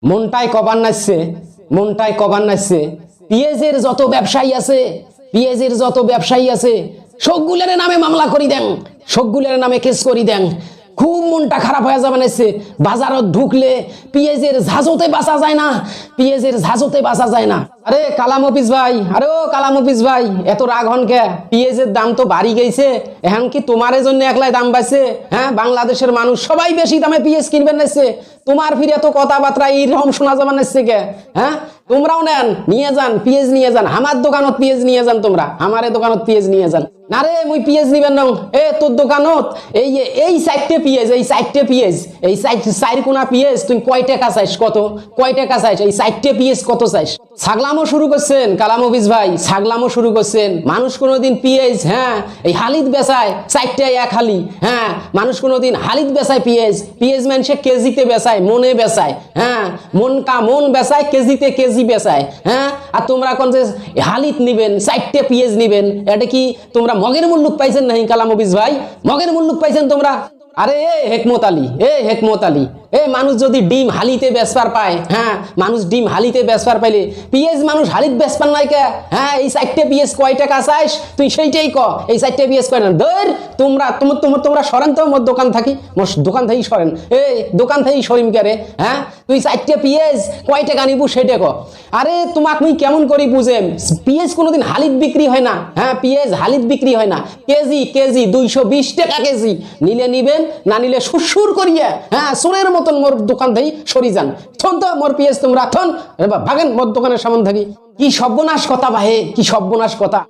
মনটাই কবার নাচছে, মনটাই কবার নাচছে। পিএজের যত ব্যবসায়ী আছে, পিএজের যত ব্যবসায়ী আছে, সবগুলোর নামে মামলা করি দেন, সবগুলোর নামে কেস করি দেন। খুব মনটা খারাপ হয়ে যাবে নাচছে। বাজারত ঢুকলে পিএজের ঝাঁঝতে বাঁচা যায় না, পিএজের ঝাঁঝতে বাঁচা যায় না। আরে কালাম অফিস ভাই, আরে ও কালাম অফিস ভাই, এত রাগ হন কে? পিএজের দাম তো বাড়ি গেছে, এখন কি তোমার জন্য একলাই দাম বাড়ছে? হ্যাঁ, বাংলাদেশের মানুষ সবাই বেশি দামে পিএজ কিনবেন নাচছে, তোমার ফিরে তো কথাবার্তা এইরকম শোনা যাবে নাচছে কে? হ্যাঁ, তোমরাও নেন, নিয়ে যান পিএজ নিয়ে যান, আমার দোকানত পিএজ নিয়ে যান, তোমরা আমার দোকানত পিএজ নিয়ে যান। না রে মুই পিএজ নিবেন না, এ তোর দোকানত এই সাইডটে পিএজ, এই সাইডটে পিএজ, এই সাইড কোনা পিএজ তুই কয় টাকা চাইছ? কত, কয় টাকা চাইছ? এই সাইডটে পিএজ কত চাইছ? ছাগলামও শুরু করছেন কালাম অফিস ভাই, ছাগলামও শুরু করছেন। মানুষ কোনোদিন পিএজ, হ্যাঁ এই হালিত বেচায় চারটায় এক হালি, হ্যাঁ মানুষ কোনোদিন হালিত বেচায় পিএজ, পিএজ মানুষে কেজিতে বেচায়, মনে বেচায়, হ্যাঁ মন বেচায়, কেজিতে কেজি বেচায়, হ্যাঁ। আর তোমরা কোন যে হালিত নিবেন, চারটে পিএজ নিবেন, এটা কি তোমরা মগের মুল্লুক পাইছেন নাকি কালাম অফিস ভাই? মগের মুল্লুক পাইছেন তোমরা? আরে হেকমত আলী, হেকমত আলী, মানুষ যদি ডিম হালিতে বেচবার পায়, হ্যাঁ মানুষ ডিম হালিতে বেচবার পাইলে পিএজ মানুষ হালিত বেচবার নাই কে? হ্যাঁ, এই চারটে পিএজ কয় টাকা চাইস তুই সেইটাই ক, এই চারটে পিএজ কয় না ধর। তোমরা সরেন তো মোর দোকান থাকি, মোর দোকান থেকে সরেন, দোকান থেকে সরিম কে রে? হ্যাঁ, তুই চারটে পিএজ কয় টাকা নিবু সেটা ক। আরে তোমাক মুই কেমন করি বুঝেম? পিএজ কোনোদিন হালিত বিক্রি হয় না, হ্যাঁ পিএজ হালিত বিক্রি হয় না, কেজি কেজি 220 টাকা কেজি। নিলে নিবেন, না নিলে সুরসুর করিয়া, হ্যাঁ সোনের মতন মোর দোকান থেকে সরি যান। থন তো মোর পিএস তোমরা থন, ভাগেন মোর দোকানের সামন থাকি। কি সর্বনাশ কথা বাহে, কি সর্বনাশ কথা।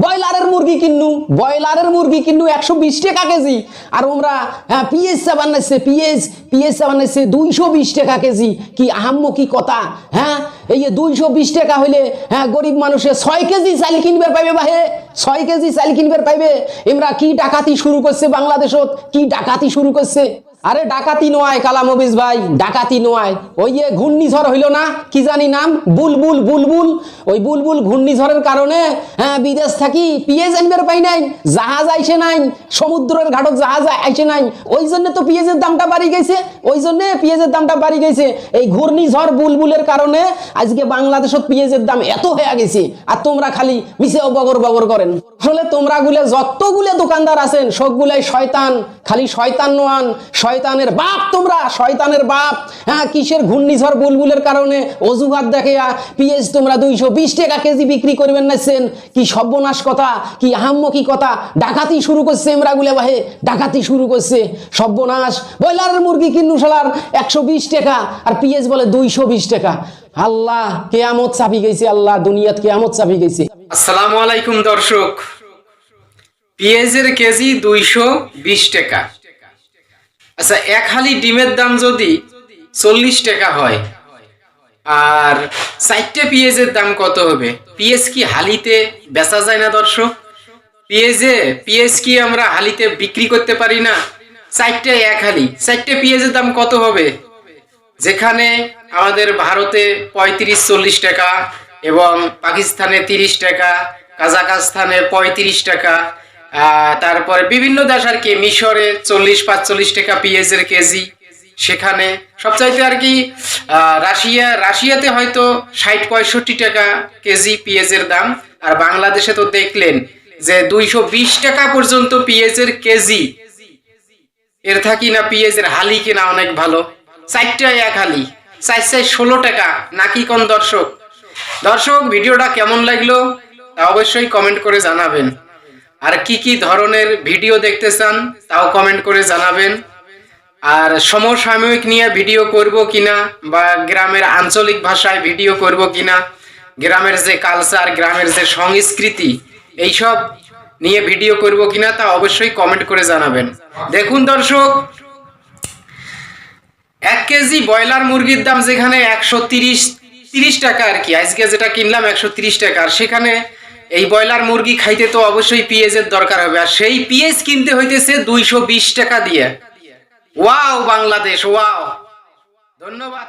ব্রয়লারের মুরগি কিনু, ব্রয়লারের মুরগি কিনু 120 টাকা কেজি, আর ওমরা হ্যাঁ পিএস বানাইছে, পিএস বানাইছে 220 টাকা কেজি। কি আহাম্ম কি কথা? হ্যাঁ, এই 220 টাকা হইলে হ্যাঁ গরিব মানুষে 6 কেজি চাল কিনবার পাইবে বাহে, 6 কেজি চাল কিনবার পাইবে। এমরা কি ডাকাতি শুরু করছে বাংলাদেশত, কি ডাকাতি শুরু করছে? আরে ডাকাতি নয় কালাম অফিস ভাই, ডাকাতি নয়। ওই ঘূর্ণিঝড় হইল না, কি জানি নাম, বুলবুল, বুলবুল, ওই বুলবুল ঘূর্ণিঝড়ের কারণে হ্যাঁ বিদেশ থাকি পিএজ আনবার পাই নাই, জাহাজ আইসে নাই, সমুদ্রের ঘাটত জাহাজ আইসে নাই, ওই জন্য তো পিএজের দামটা বাড়ি গেছে, ওই জন্য পিএজের দামটা বাড়ি গেছে। এই ঘূর্ণিঝড় বুলবুলের কারণে আজকে বাংলাদেশত পিএজের দাম এত হয়ে গেছে, আর তোমরা খালি মিছেও বগর বগর করেন। আসলে তোমরা গুলো যতগুলো দোকানদার আছেন সবগুলাই শয়তান, খালি শয়তান নোয়ান, শয়তানের বাপ তোমরা, শয়তানের বাপ। হ্যাঁ, কিসের ঘূর্ণিঝড় বুলবুলের কারণে অজুহাত দেখিয়া পিএজ তোমরা 220 টাকা কেজি বিক্রি করবেন নাছেন? কি সর্বনাশ কথা, কি আহাম্ম কি কথা। ডাকাতি শুরু করছে এমরা গুলে বাহে, ডাকাতি শুরু করছে, সর্বনাশ। ব্রয়লারের মুরগি কিনু শালার 120 টাকা, আর পিএজ বলে 220 টাকা। আল্লাহ কিয়ামত চাপি গেছে, আল্লাহ দুনিয়াত কিয়ামত চাপি গেছে। আসসালামু আলাইকুম দর্শক, পেঁয়াজের কেজি 220 টাকা। আচ্ছা, এক হালি ডিমের দাম যদি 40 টাকা হয়, আর 4টে পেঁয়াজের দাম কত হবে? পেঁয়াজ কি হালিতে বেচা যায় না দর্শক? পেঁয়াজ কি আমরা হালিতে বিক্রি করতে পারি না? 4টে এক হালি, 4টে পেঁয়াজের দাম কত হবে? যেখানে আমাদের ভারতে 35-40 টাকা, এবং পাকিস্তানে 30 টাকা, কাজাকস্তানে 35 টাকা, তারপরে বিভিন্ন দেশ আর কি, মিশরে 40-45 টাকা পেঁয়াজের কেজি। সেখানে সবচাইতে আর কি রাশিয়াতে হয়তো 60-65 টাকা কেজি পেঁয়াজের দাম। আর বাংলাদেশে তো দেখলেন যে 220 টাকা পর্যন্ত পেঁয়াজের কেজি। এর থাকি না পেঁয়াজের হালি কিনা অনেক ভালো। 4টায় এক হালি 416 টাকা, নাকি কোন দর্শক? ভিডিওটা কেমন লাগলো তা অবশ্যই কমেন্ট করে জানাবেন। আর কি কি ধরনের ভিডিও দেখতে চান তাও কমেন্ট করে জানাবেন। আর সমসাময়িক নিয়ে ভিডিও করব কিনা, বা গ্রামের আঞ্চলিক ভাষায় ভিডিও করব কিনা, গ্রামের যে কালচার, গ্রামের যে সংস্কৃতি, এইসব নিয়ে ভিডিও করব কিনা তা অবশ্যই কমেন্ট করে জানাবেন। দেখুন দর্শক, 1 কেজি ব্রয়লার মুরগির দাম যেখানে 130 টাকা আর কি, আজকে যেটা কিনলাম 130 টাকা, আর সেখানে এই ব্রয়লার মুরগি খাইতে তো অবশ্যই পেঁয়াজের দরকার হবে, আর সেই পেঁয়াজ কিনতে হইতেছে 220 টাকা দিয়ে। ওয়াও বাংলাদেশ, ওয়াও, ধন্যবাদ।